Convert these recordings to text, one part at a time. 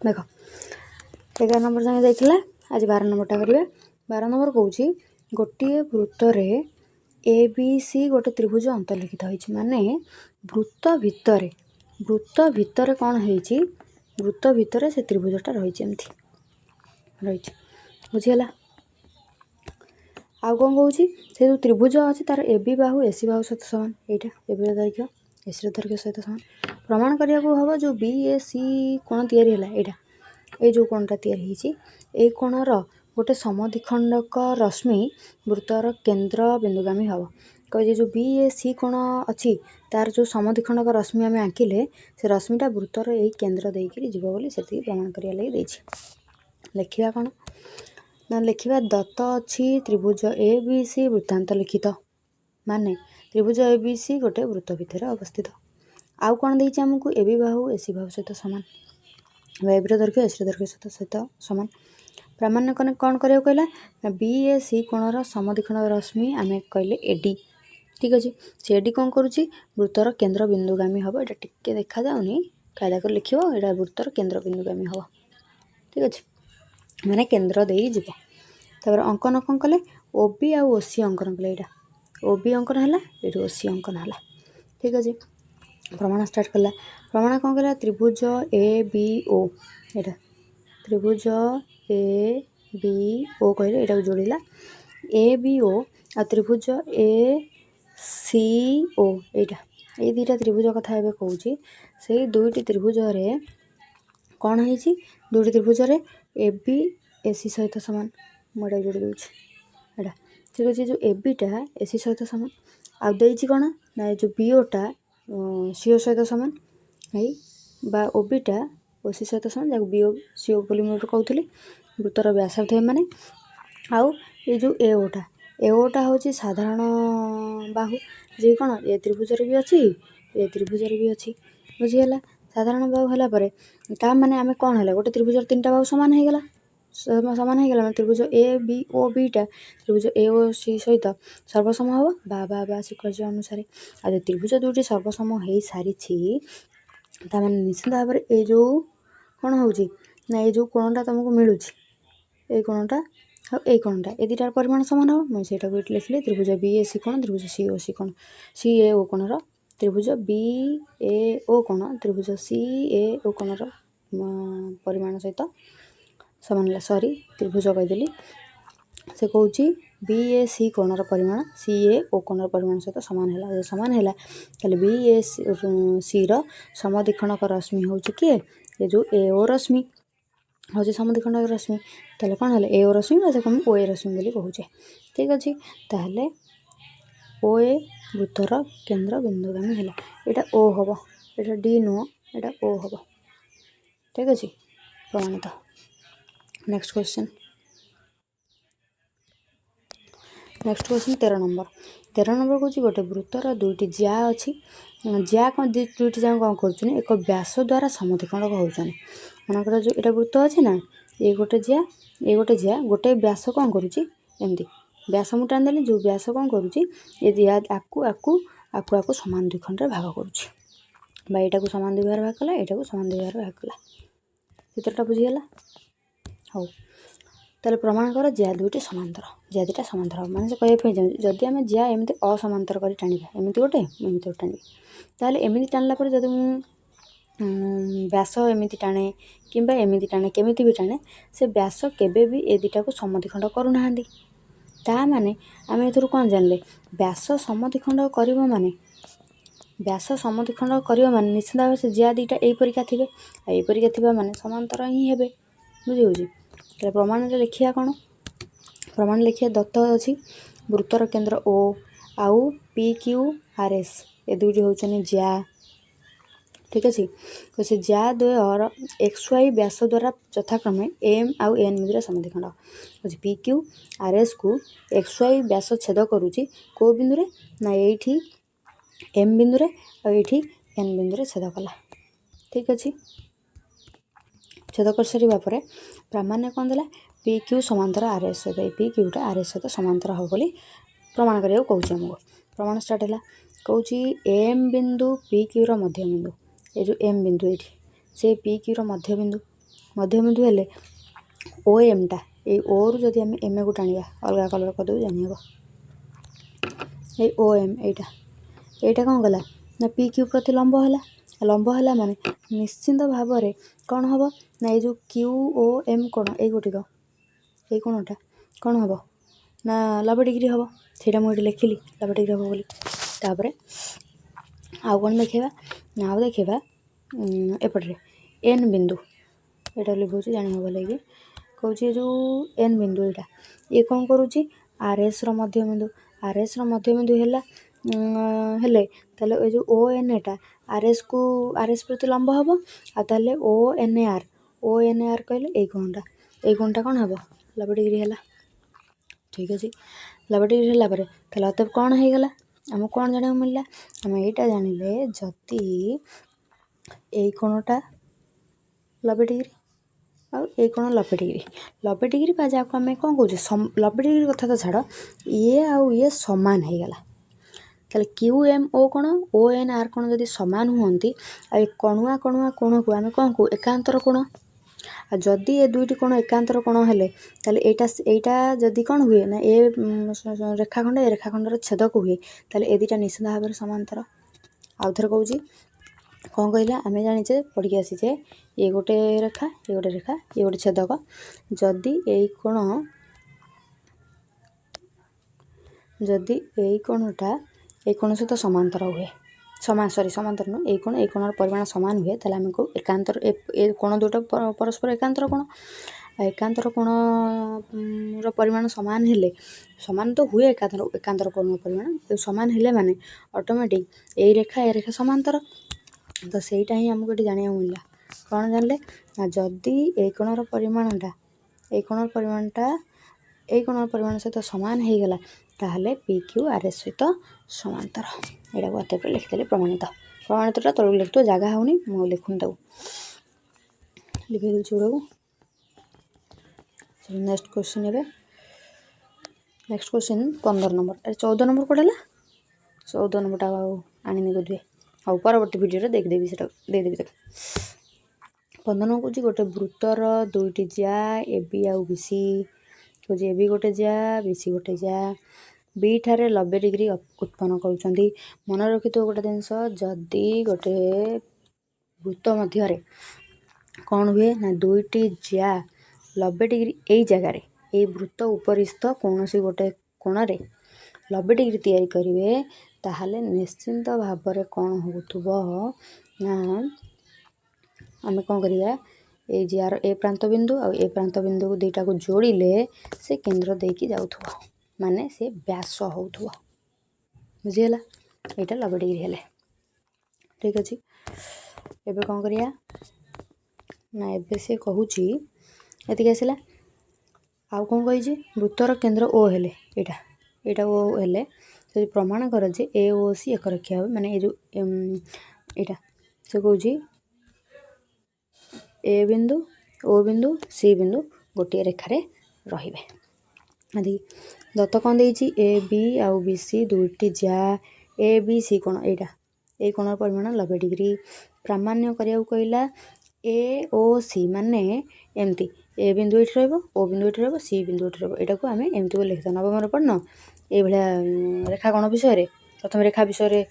देख 11 नंबर जाए जाइथिला आज 12 नंबरटा करिया। 12 नंबर कौची गोटे वृत्त रे ए बी सी गोटे त्रिभुज अंतर्लिखित होइछि माने वृत्त भितर कौन होइछि वृत्त भितर से त्रिभुजटा रहिछि एमथि रहिछि बुझिला। आउ कौन कहूँ से जो त्रिभुज अच्छी तार ए बी बाहु एसी बाहु सहित समान यहाँ ए बी दैर्घ्य एसी दैर्घ्य सहित समान प्रमाण करिया को हम जो बी ए सी कोण तैयारी है यहाँ ये जो कोणटा तैयारी ये कोणर गोटे समद्विखंडक रश्मि वृत्तर केन्द्र बिंदुगामी हम कहे जो बी ए सी कोण अच्छी तार जो समद्विखंडक रश्मि आम आंकिले से रश्मिटा वृत्तर यही केन्द्र देकर जीव बोली से प्रमाण करिया लगी लिखा कौन ना लिखा दत्त अच्छी त्रिभुज ए बी सी वृत्तांत लिखित माने त्रिभुज ए बी सी गोटे वृत्त भितर अवस्थित आउ कौन देती आमको ए बी बाहु एसी बाहु सहित सामान ए बी दैर्घ्य एसी दैर्घ्य सहित सामान प्रामाण्य कौन करा कहला ना बी ए सी कोणर समद्विखंड रश्मि आम कहले एडी ठीक अच्छे से एडी कौन करुच्ची वृत्तर केन्द्र बिंदुगामी हम यहाँ टिके देखा जाऊनी कायदा कर लिख यहाँ वृत्तर केन्द्र बिंदुगामी हम ठीक अच्छे माने केन्द्र दे जीव तापर अंकन कौन कले ओ बी आउ ओ सी अंकन कले यहाँ ओ बी अंकन है ये ओ सी अंकन है ठीक अच्छे प्रमाण स्टार्ट कला प्रमाण कौन कला त्रिभुज ए बी ओ यहाँ त्रिभुज ए बी ओ कहले यहाँ जोड़ला ए बी ओ आ त्रिभुज ए सी ओ यहाँ ये दुईटा त्रिभुज कथा एवं कहूँ से दुईटी त्रिभुज कौन है दुईटी त्रिभुज ए बी ए सी सहित सामान मुझे जोड़ी दूँ यहाँ ठीक अच्छे जो ए बीटा ए सी सहित सामान आउ देती कौन ना जो बीओटा सी ओ सहित सामान है बा ओ बीटा ओ सी सहित सामान जहाँ बीओ सी ओ बोली मुझे कहूली वृत्तर व्यासार्ध माने आउ ये जो एओटा हूँ साधारण बाहु जी कौन ए त्रिभुज भी अच्छी ए त्रिभुज भी अच्छी बुझीगला साधारण बाहु है मैंने आम कौन है गोटे त्रिभुज 3टा बाहु सामान होगा सामान होगा मैं त्रिभुज ए बी ओ बीटा त्रिभुज ए ओ सी सहित सर्वसम हम बा शिखर्य अनुसार आ त्रिभुज दुईटी सर्वसम हो सारी ताने निश्चित भाव में ये जो कौन हो ना ये जो कोणटा तुमको मिलूँ ये कोणटा ये कोणटा ये दुटार परिमाण सामान हम मुझे लिखली त्रिभुज बी ए सी कोण त्रिभुज सी ओ सी कोण सी ए ओ कोणर त्रिभुज बी ए ओ कोण त्रिभुज सी ए ओ कोणर परिमाण सहित सामान सॉरी त्रिभुज कहीदेली से कौच बी ए सी कोणर परिमाण सी ए ओ कोणर परिमाण सहित सामान है सामान है बी ए सी समद्विखंडक रश्मि हूँ किए ये जो ए ओ रश्मि हूँ समद्विखंडक रश्मि ताले कौन है ए ओ रश्मि से कम ओ ए रश्मि बोली कहूचे ठीक अच्छे ताहले ओ ए वृत्तर केन्द्र बिंदुगामी है यहाँ ओ हम यहाँ डी नुह यहाँ ओ हम ठीक अच्छे प्रमाणित नेक्स्ट क्वेश्चन 13 नंबर कौच गोटे वृत्तर दुईटी ज्या अच्छी ज्या कौन दुईटी जहाँ कौन कर एक व्यास द्वारा समद्विखंडक होती मनकर जो यहाँ वृत्त अच्छे ना ये गोटे ज्या गोटे व्यास कौन करुच्ची एमती व्यास मुझे टाणी जो व्यास कौन करुच्ची ये आकु सामान द्विखंड भाग करुच्ची यहाँ सामान दुई भाग कला यहाँ सामान दुई भाग कला चित्रटा बुझीगला हो ताले प्रमाण कर ज्या दुईटी समांतर ज्या दुटा समांतर माने से कहते जदि आम ज्या एमती असमांतर कर टाणिबा एमती गोटे टाणी ताले एमती टाणला पर जदि व्यास एमती टाणे किंबा एमती टाणे केमिति भी टाणे से व्यास केबे भी ए दुटा को समद्विखंड करूना ता माने आम एथुरु कौन जानले व्यास समद्विखंड करिवो माने निश्चित भाव से ज्या दुटा एई परिका थिबे माने समांतर ही हेबे बुझी होउची प्रमाण लिखिया कौन प्रमाण लिखिया दत्त अच्छी वृत्तर केन्द्र ओ आउ पी क्यू आर एस ये दुईटी हूँ ज्या ठीक अच्छे तो से ज्या द्वयर एक्स वाई व्यास द्वारा यथाक्रमे एम आउ एन मध्य समद्विखंड अच्छे पी क्यू आर एस को एक्स वाई व्यास छेद करुच्ची को बिंदु ना ये एम बिंदु और ये एन बिंदु छेद कला ठीक अच्छे छेद कर सारा पर प्रामाण्य कौन देला पी क्यू समांतर आर एस सहित पी क्यूटा आर एस सहित समांतर हम बोली प्रमाण करा कहूँ आमको प्रमाण स्टार्ट है कौच एम बिंदु पी क्यूर मध्य बिंदु ये जो एम बिंदु ये से पी क्यूर मध्य बिंदु ମଧ୍ୟବିନ୍ଦୁ ହେଲେ ଓ ଏମ୍ଟା ଏଇ ଓରୁ ଯଦି ଆମେ ଏମ୍କୁ ଟାଣିବା ଅଲଗା କଲର୍ କରିଦେବୁ ଜାଣିହେବ। ଏଇ ଓ ଏମ୍ ଏଇଟା କ'ଣ କଲା ନା ପି କ୍ୟୁ ପ୍ରତି ଲମ୍ବ ହେଲା ମାନେ ନିଶ୍ଚିନ୍ତ ଭାବରେ କ'ଣ ହେବ ନା ଏଇ ଯେଉଁ କ୍ୟୁ ଓ ଏମ୍ କୋଣ ଏଇ କୋଣଟା କ'ଣ ହେବ ନା 90 ଡିଗ୍ରୀ ହେବ। ସେଇଟା ମୁଁ ଏଠି ଲେଖିଲି 90 ଡିଗ୍ରୀ ହେବ ବୋଲି। ତାପରେ ଆଉ କ'ଣ ଦେଖେଇବା ନା ଆଉ ଦେଖେଇବା ଏପଟରେ ଏନ୍ ବିନ୍ଦୁ ଏଇଟା ଲିଭଉଛି ଜାଣିହେବ ଲାଗି କହୁଛି ଏ ଯେଉଁ ଏନ୍ ବିନ୍ଦୁ ଇଏ କ'ଣ କରୁଛି ଆର୍ଏସ୍ର ମଧ୍ୟବିନ୍ଦୁ ହେଲା ହେଲେ ତାହେଲେ ଏ ଯେଉଁ ଓ ଏନ୍ ଏଟା ଆର୍ଏସ୍ ପ୍ରତି ଲମ୍ବ ହେବ। ଆଉ ତାହେଲେ ଓ ଏନ୍ ଆର୍ କହିଲେ ଏଇ କୋଣଟା କ'ଣ ହେବ 90 ଡିଗ୍ରୀ ହେଲା। ଠିକ୍ ଅଛି 90 ଡିଗ୍ରୀ ହେଲା ପରେ ତାହେଲେ ଅତଏବ କ'ଣ ହେଇଗଲା ଆମକୁ କ'ଣ ଜାଣିବାକୁ ମିଳିଲା ଆମେ ଏଇଟା ଜାଣିଲେ ଯଦି ଏଇ କୋଣଟା 90 ଡିଗ୍ରୀ ଆଉ ଏଇ କୋଣ 90 ଡିଗ୍ରୀ ବା ଯାହାକୁ ଆମେ କ'ଣ କହୁଛେ 90 ଡିଗ୍ରୀ କଥା ତ ଛାଡ଼ ଇଏ ସମାନ ହେଇଗଲା। ତାହେଲେ କ୍ୟୁ ଏମ୍ ଓ କୋଣ ଓ ଏନ୍ ଆର୍ କୋଣ ଯଦି ସମାନ ହୁଅନ୍ତି ଆଉ ଏ କଣୁଆ କୋଣକୁ ଆମେ କ'ଣ କହୁ ଏକାନ୍ତର କୋଣ। ଆଉ ଯଦି ଏ ଦୁଇଟି କୋଣ ଏକାନ୍ତର କୋଣ ହେଲେ ତାହେଲେ ଏଇଟା ଯଦି କ'ଣ ହୁଏ ନା ଏ ରେଖାଖଣ୍ଡର ଛେଦକୁ ହୁଏ ତାହେଲେ ଏ ଦୁଇଟା ନିଶ୍ଚିନ୍ତ ଭାବରେ ସମାନ୍ତର। ଆଉ ଥରେ କହୁଛି କ'ଣ କହିଲା ଆମେ ଜାଣିଛେ ପଢ଼ିକି ଆସିଛେ ଇଏ ଗୋଟେ ରେଖା ଇଏ ଗୋଟେ ଛେଦକ ଯଦି ଏଇ କୋଣଟା ଏଇ କୋଣ ସହିତ ସମାନ୍ତର ହୁଏ ସମାନ୍ତର ନୁହେଁ ଏଇ କୋଣର ପରିମାଣ ସମାନ ହୁଏ ତାହେଲେ ଆମକୁ ଏକାନ୍ତର ଏ କୋଣ ଦୁଇଟା ପରସ୍ପର ଏକାନ୍ତର କୋଣ। ଏକାନ୍ତର କୋଣର ପରିମାଣ ସମାନ ହେଲେ ସମାନ ତ ହୁଏ ଏକାନ୍ତର କୋଣର ପରିମାଣ ସମାନ ହେଲେ ମାନେ ଅଟୋମେଟିକ୍ ଏଇ ରେଖା ସମାନ୍ତର। ତ ସେଇଟା ହିଁ ଆମକୁ ଏଠି ଜାଣିବାକୁ ମିଳିଲା। କ'ଣ ଜାଣିଲେ ନା ଯଦି ଏଇ କୋଣର ପରିମାଣ ସହିତ ସମାନ ହେଇଗଲା ତାହେଲେ ପି କ୍ୟୁ ଆର୍ ଏସ୍ ସହିତ ସମାନ୍ତର। ଏଇଟାକୁ ଅତଏବ ଲେଖିଦେଲେ ପ୍ରମାଣିତଟା ତଳକୁ ଲେଖିଥିବ ଜାଗା ହେଉନି ମୁଁ ଲେଖୁନି ତାକୁ ଲିଭେଇ ଦେଉଛି ଗୁଡ଼ାକୁ। ନେକ୍ସଟ କ୍ୱେଶ୍ଚିନ୍ 15 ନମ୍ବର 14 ନମ୍ବର କୋଉଟା ହେଲା 14 ନମ୍ବରଟା ଆଉ ଆଣିନି ବୋଧହୁଏ ହଉ ପରବର୍ତ୍ତୀ ଭିଡ଼ିଓରେ ଦେଇଦେବି ତାକୁ। 15 ନମ୍ବର କହୁଛି ଗୋଟେ ବୃତ୍ତର ଦୁଇଟି ଜ୍ୟା ଏ ବି ଆଉ ବି ସି କହୁଛି ଏ ବି ଗୋଟେ ଜ୍ୟା ବି ସି ଗୋଟେ ଜ୍ୟା ବି ଠାରେ 90 ଡିଗ୍ରୀ ଉତ୍ପନ୍ନ କରୁଛନ୍ତି। ମନେ ରଖିଥିବ ଗୋଟେ ଜିନିଷ ଯଦି ଗୋଟେ ବୃତ୍ତ ମଧ୍ୟରେ କ'ଣ ହୁଏ ନା ଦୁଇଟି ଜ୍ୟା 90 ଡିଗ୍ରୀ ଏଇ ଜାଗାରେ ଏଇ ବୃତ୍ତ ଉପରିସ୍ଥ କୌଣସି ଗୋଟେ କୋଣରେ 90 ଡିଗ୍ରୀ ତିଆରି କରିବେ ତାହେଲେ ନିଶ୍ଚିନ୍ତ ଭାବରେ କ'ଣ ହେଉଥିବ ନା ଆମେ କ'ଣ କରିବା ଏଇ ଜ୍ୟାର ଏ ପ୍ରାନ୍ତ ବିନ୍ଦୁ ଆଉ ଏ ପ୍ରାନ୍ତ ବିନ୍ଦୁକୁ ଦୁଇଟାକୁ ଯୋଡ଼ିଲେ ସେ କେନ୍ଦ୍ର ଦେଇକି ଯାଉଥିବ ମାନେ ସେ ବ୍ୟାସ ହେଉଥିବ। ବୁଝିଗଲା ଏଇଟା 90 ଡିଗ୍ରୀ ହେଲେ। ଠିକ୍ ଅଛି ଏବେ କ'ଣ କରିବା ନା ଏବେ ସେ କହୁଛି ଏତିକି ଆସିଲା। ଆଉ କ'ଣ କହିଛି ବୃତ୍ତର କେନ୍ଦ୍ର ଓ ହେଲେ ଏଇଟା ଓ ହେଲେ ଯଦି ପ୍ରମାଣ କର ଯେ ଏ ଓ ସି ଏକରେଖୀୟ ହେବ ମାନେ ଏ ଯେଉଁ ଏଇଟା ସେ କହୁଛି ଏ ବିନ୍ଦୁ ଓ ବିନ୍ଦୁ ସି ବିନ୍ଦୁ ଗୋଟିଏ ରେଖାରେ ରହିବେ। ଦତ୍ତ କ'ଣ ଦେଇଛି ଏ ବି ଆଉ ବି ସି ଦୁଇଟି ଜ୍ୟା ଏ ବି ସି କୋଣ ଏଇ କୋଣର ପରିମାଣ 90 ଡିଗ୍ରୀ। ପ୍ରାମାଣ୍ୟ କରିବାକୁ କହିଲା ଏ ଓ ସି ମାନେ ଏମିତି ଏ ବିନ୍ଦୁ ଏଠି ରହିବ ଓ ବିନ୍ଦୁ ଏଠି ରହିବ ସି ବିନ୍ଦୁ ଏଠି ରହିବ ଏଇଟାକୁ ଆମେ ଏମିତି ବୋଲି ଲେଖିଥାଉ। ନବମରେ ପଢ଼ିନ ଏଇଭଳିଆ ରେଖା କୋଣ ବିଷୟରେ ପ୍ରଥମ ରେଖା ବିଷୟରେ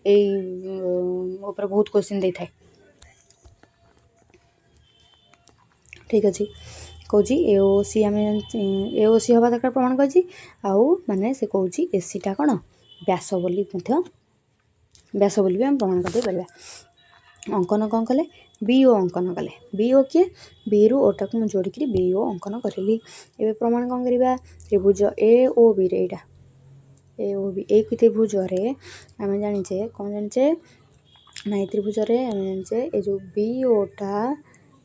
ଏଇ ଉପରେ ବହୁତ କ୍ୱେଶ୍ଚିନ୍ ଦେଇଥାଏ। ଠିକ୍ ଅଛି କହୁଛି ଏ ଓ ସି ଆମେ ଏ ଓ ସି ହେବା ଦରକାର ପ୍ରମାଣ କରିଛି ଆଉ ମାନେ ସେ କହୁଛି ଏସିଟା କ'ଣ ବ୍ୟାସ ବୋଲି ବି ଆମେ ପ୍ରମାଣ କରିଦେଇପାରିବା। ଅଙ୍କନ କ'ଣ କଲେ ବି ଓ ଅଙ୍କନ କଲେ ବି ଓ କିଏ ବିରୁ ଓଟାକୁ ମୁଁ ଯୋଡ଼ିକିରି ବି ଓ ଅଙ୍କନ କରିଲି। ଏବେ ପ୍ରମାଣ କ'ଣ କରିବା ତ୍ରିଭୁଜ ଏ ଓ ବିରେ ଏ ଓ ବି ଏଇ ତ୍ରିଭୁଜରେ ଆମେ ଜାଣିଛେ କ'ଣ ଜାଣିଛେ ନା ଏଇ ତ୍ରିଭୁଜରେ ଆମେ ଜାଣିଛେ ଏ ଯେଉଁ ବି ଓଟା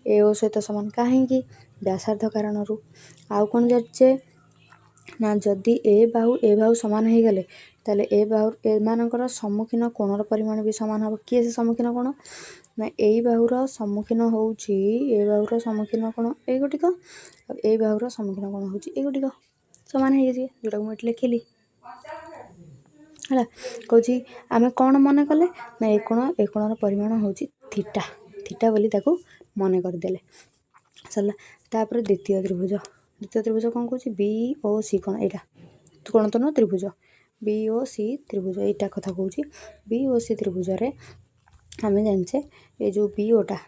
ଏ ଓ ସହିତ ସମାନ କାହିଁକି ବ୍ୟାସାର୍ଦ୍ଧ କାରଣରୁ। ଆଉ କ'ଣ ଜାଣିଛେ ନା ଯଦି ଏ ବାହୁ ସମାନ ହେଇଗଲେ ତାହେଲେ ଏମାନଙ୍କର ସମ୍ମୁଖୀନ କୋଣର ପରିମାଣ ବି ସମାନ ହେବ। କିଏ ସେ ସମ୍ମୁଖୀନ କୋଣ ନା ଏଇ ବାହୁର ସମ୍ମୁଖୀନ ହେଉଛି ଏ ବାହୁର ସମ୍ମୁଖୀନ କୋଣ ଏଇ ଗୋଟିକ ଆଉ ଏଇ ବାହୁର ସମ୍ମୁଖୀନ କୋଣ ହେଉଛି ଏଇ ଗୋଟିକ ସମାନ ହେଇଯାଇଛି ଯେଉଁଟାକୁ ମୁଁ ଏଠି ଲେଖିଲି ହେଲା। କହୁଛି ଆମେ କ'ଣ ମନେ କଲେ ନା ଏ କୋଣର ପରିମାଣ ହେଉଛି ଥିଟା ବୋଲି ତାକୁ ମନେ କରିଦେଲେ। ସରିଲା। ତାପରେ ଦ୍ୱିତୀୟ ତ୍ରିଭୁଜ କ'ଣ କହୁଛି ବି ଓ ସି କ'ଣ ଏଇଟା କ'ଣ ତ ନୁହଁ ତ୍ରିଭୁଜ ବି ଓ ସି ତ୍ରିଭୁଜ ଏଇଟା କଥା କହୁଛି। ବି ଓ ସି ତ୍ରିଭୁଜରେ ଆମେ ଜାଣିଛେ ଏ ଯେଉଁ ବି ଓଟା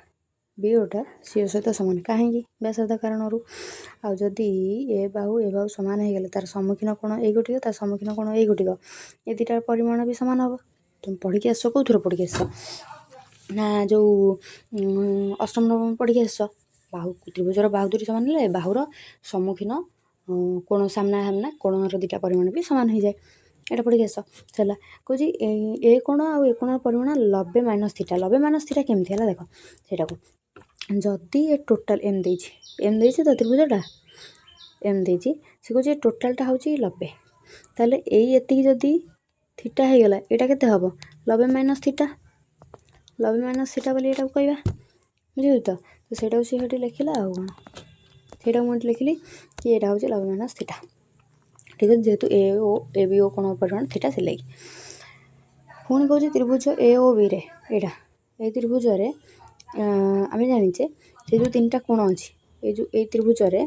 ସି ଓ ସହିତ ସମାନ କାହିଁକି ବ୍ୟାସାର୍ଦ୍ଧ କାରଣରୁ। ଆଉ ଯଦି ଏ ବାହୁ ସମାନ ହେଇଗଲେ ତାର ସମ୍ମୁଖୀନ କୋଣ ଏଇ ଗୋଟିକ ତାର ସମ୍ମୁଖୀନ କୋଣ ଏଇ ଗୋଟିକ ଏ ଦୁଇଟାର ପରିମାଣ ବି ସମାନ ହେବ। ତୁମେ ପଢ଼ିକି ଆସିଛ କେଉଁଥିରେ ପଢ଼ିକି ଆସିଛ ନା ଯେଉଁ ଅଷ୍ଟମ ନବମ ପଢ଼ିକି ଆସିଛ। ତ୍ରିଭୁଜର ବାହୁ ଦୁଇଟି ସମାନ ହେଲେ ବାହୁର ସମ୍ମୁଖୀନ କୋଣ ସାମ୍ନା କୋଣର ଦୁଇଟା ପରିମାଣ ବି ସମାନ ହେଇଯାଏ। ଏଇଟା ପଢ଼ିକି ଆସିଛ। ହେଲା କହୁଛି ଏ କୋଣ ଆଉ ଏ କୋଣର ପରିମାଣ 90 - ଥୀଟା। 90 - କେମିତି ହେଲା ଦେଖ ସେଇଟାକୁ ଯଦି ଏ ଟୋଟାଲ ଏମ୍ ଦେଇଛି ତ ତ୍ରିଭୁଜଟା ଏମ୍ ଦେଇଛି ସେ କହୁଛି ଟୋଟାଲଟା ହେଉଛି 90। ତାହେଲେ ଏତିକି ଯଦି ଥୀଟା ହେଇଗଲା ଏଇଟା କେତେ ହେବ 90 - ଥୀଟା। 90 - ଥୀଟା ବୋଲି ଏଇଟାକୁ କହିବା ବୁଝିଲୁ ତ ସେଇଟାକୁ ସେ ସେଠି ଲେଖିଲା ଆଉ କ'ଣ ସେଇଟାକୁ ମୁଁ ଏଠି ଲେଖିଲି କି ଏଇଟା ହେଉଛି 90 - ଥୀଟା। ଠିକ୍ ଅଛି ଯେହେତୁ ଏ ବି ଓ କୋଣ ପରିମାଣ ଥୀଟା ସିଲେଇ। ପୁଣି କହୁଛି ତ୍ରିଭୁଜ ଏ ଓ ବିରେ ଏଇଟା ଏଇ ତ୍ରିଭୁଜରେ ଆମେ ଜାଣିଛେ ସେ ଯେଉଁ ତିନିଟା କୋଣ ଅଛି ଏଇ ତ୍ରିଭୁଜରେ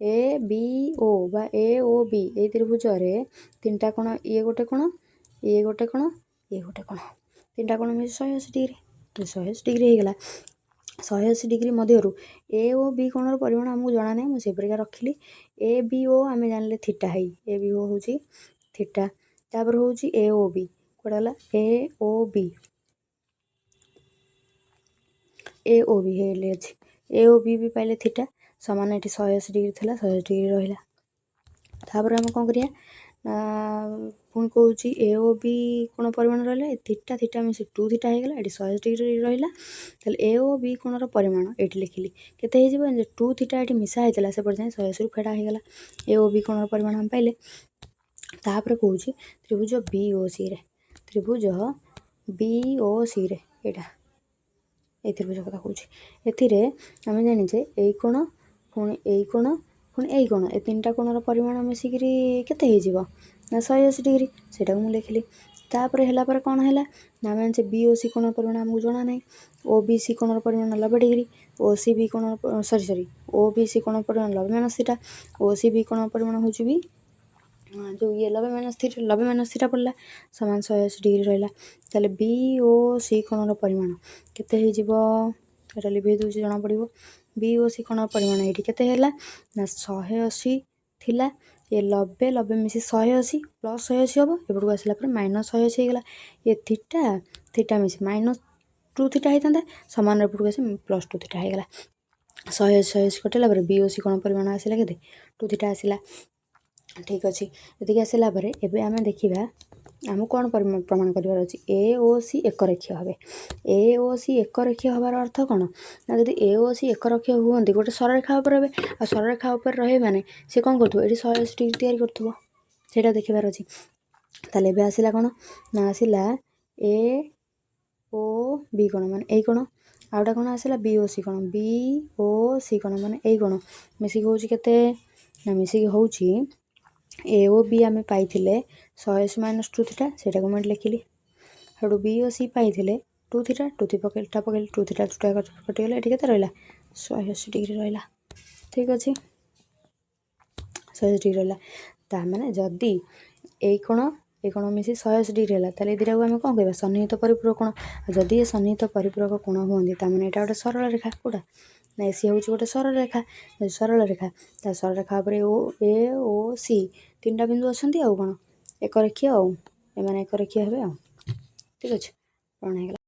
ଏ ବି ଓ ବା ଏ ଓ ବି ଏଇ ତ୍ରିଭୁଜରେ ତିନିଟା କୋଣ ଇଏ ଗୋଟେ କୋଣ ଇଏ ଗୋଟେ କୋଣ ଇଏ ଗୋଟେ କୋଣ ତିନିଟା କୋଣ ମିଶି 180 ଡିଗ୍ରୀ 180 ଡିଗ୍ରୀ ହେଇଗଲା। 180 ଡିଗ୍ରୀ ମଧ୍ୟରୁ ଏ ଓ ବି କୋଣର ପରିମାଣ ଆମକୁ ଜଣା ନାହିଁ ମୁଁ ସେପରିକା ରଖିଲି। ଏ ବି ଓ ଆମେ ଜାଣିଲେ ଥୀଟା ହେଇ ଏ ବି ଓ ହେଉଛି ଥୀଟା। ତାପରେ ହେଉଛି ଏ ଓ ବି କୁଆଡ଼େ ହେଲା ଏ ଓ ବି ହେଲେ ଅଛି ଏ ଓ ବି ପାଇଲେ ଥୀଟା ସମାନ ଏଠି 180 ଡିଗ୍ରୀ ଥିଲା 180 ଡିଗ୍ରୀ ରହିଲା। ତାପରେ ଆମେ କ'ଣ କରିବା ନା ପୁଣି କହୁଛି ଏ ଓ ବି କୋଣ ପରିମାଣ ରହିଲା ଥୀଟା ମିଶି 2 ଥୀଟା ହେଇଗଲା ଏଠି 180 ଡିଗ୍ରୀ ରହିଲା। ତାହେଲେ ଏ ଓ ବି କୋଣର ପରିମାଣ ଏଇଠି ଲେଖିଲି କେତେ ହେଇଯିବ 2 ଥୀଟା ଏଠି ମିଶା ହେଇଥିଲା ସେପଟେ ଯାଇ 180ରୁ ଫେଡ଼ା ହେଇଗଲା। ଏ ଓ ବି କୋଣର ପରିମାଣ ଆମେ ପାଇଲେ। ତାପରେ କହୁଛି ତ୍ରିଭୁଜ ବି ଓ ସିରେ ଏଇଟା ଏଇ ତ୍ରିଭୁଜ କଥା କହୁଛି। ଏଥିରେ ଆମେ ଜାଣିଛେ ଏଇ କୋଣ ପୁଣି ଏଇ କୋଣ ପୁଣି ଏଇ କୋଣ ଏ ତିନିଟା କୋଣର ପରିମାଣ ମିଶିକିରି କେତେ ହେଇଯିବ ନା 180 ଡିଗ୍ରୀ ସେଇଟାକୁ ମୁଁ ଲେଖିଲି। ତାପରେ ହେଲା ପରେ କ'ଣ ହେଲା ନା ଆମେ ଜାଣିଛେ ବି ଓ ସି କୋଣର ପରିମାଣ ଆମକୁ ଜଣା ନାହିଁ। ଓ ବି ସି କୋଣର ପରିମାଣ 90 ଡିଗ୍ରୀ ଓ ସି ବି କୋଣର ଓ ବି ସି କୋଣର ପରିମାଣ 90 - ଥୀଟା ଓ ସି ବି କୋଣର ପରିମାଣ ହେଉଛି ବି ଯେଉଁ 90 - ଥୀଟା ପଡ଼ିଲା ସମାନ 180 ଡିଗ୍ରୀ ରହିଲା। ତାହେଲେ ବି ଓ ସି କୋଣର ପରିମାଣ କେତେ ହେଇଯିବ ଏଇଟା ଲିଭେଇ ଦେଉଛି ଜଣାପଡ଼ିବ। ବି ଓ ସି କୋଣର ପରିମାଣ ଏଇଠି କେତେ ହେଲା ନା 180 ଥିଲା ଏ 90 ମିଶି 180 ପ୍ଲସ୍ 180 ହେବ ଏପଟକୁ ଆସିଲା ପରେ -180 ହେଇଗଲା। ଏ ଥୀଟା ମିଶି -2 ଥୀଟା ହେଇଥାନ୍ତା ସମାନ ଏପଟକୁ ଆସି +2 ଥୀଟା ହେଇଗଲା। 180 କଟିଲା ପରେ ବି ଓ ସି କୋଣ ପରିମାଣ ଆସିଲା କେତେ 2 ଥୀଟା ଆସିଲା। ଠିକ୍ ଅଛି ଏତିକି ଆସିଲା ପରେ ଏବେ ଆମେ ଦେଖିବା ଆମକୁ କ'ଣ ପ୍ରମାଣ କରିବାର ଅଛି ଏ ଓ ସି ଏକରେଖୀୟ ହେବେ। ଏ ଓ ସି ଏକରେଖୀୟ ହେବାର ଅର୍ଥ କ'ଣ ନା ଯଦି ଏ ଓ ସି ଏକରେଖୀୟ ହୁଅନ୍ତି ଗୋଟେ ସରଳରେଖା ଉପରେ ହେବେ ଆଉ ସରଳରେଖା ଉପରେ ରହିବେ ମାନେ ସେ କ'ଣ କରୁଥିବ ଏଠି 180 ଡିଗ୍ରୀ ତିଆରି କରୁଥିବ ସେଇଟା ଦେଖିବାର ଅଛି। ତାହେଲେ ଏବେ ଆସିଲା କ'ଣ ନା ଆସିଲା ଏ ଓ ବି କୋଣ ମାନେ ଏଇ କୋଣ ଆଉ ଗୋଟେ କ'ଣ ଆସିଲା ବି ଓ ସି କୋଣ ମାନେ ଏଇ କୋଣ ମିଶିକି ହେଉଛି କେତେ ନା ମିଶିକି ହେଉଛି ଏ ଓ ବି ଆମେ ପାଇଥିଲେ 180 - 2 ଥୀଟା ସେଇଟାକୁ ମୁଁ ଏଠି ଲେଖିଲି। ସେଠୁ ବି ଓ ସି ପାଇଥିଲେ 2 ଥୀଟା 2 ଥୀଟା ପକେଇଲେ 2 ଥୀଟା କଟିଗଲେ ଏଠି କେତେ ରହିଲା 180 ଡିଗ୍ରୀ ରହିଲା। ଠିକ୍ ଅଛି 180 ଡିଗ୍ରୀ ରହିଲା। ତାମାନେ ଯଦି ଏଇ କୋଣ ମିଶି 180 ଡିଗ୍ରୀ ହେଲା ତାହେଲେ ଏ ଦୁଇଟାକୁ ଆମେ କ'ଣ କହିବା ସନ୍ନିହିତ ପରିପୂରକ କୋଣ। ଯଦି ଏ ସନ୍ନିହିତ ପରିପୂରକ କୋଣ ହୁଅନ୍ତି ତାମାନେ ଏଇଟା ଗୋଟେ ସରଳ ରେଖା କେଉଁଟା ନା ଏସି ହେଉଛି ଗୋଟେ ସରଳରେଖା ତା ସରଳରେଖା ଉପରେ ଏ ଓ ସି ତିନିଟା ବିନ୍ଦୁ ଅଛନ୍ତି ଆଉ କ'ଣ ଏକରେଖୀୟ ଆଉ ଏମାନେ ଏକରେଖୀୟ ହେବେ ଆଉ। ଠିକ୍ ଅଛି ପ୍ରମାଣ ହେଇଗଲା।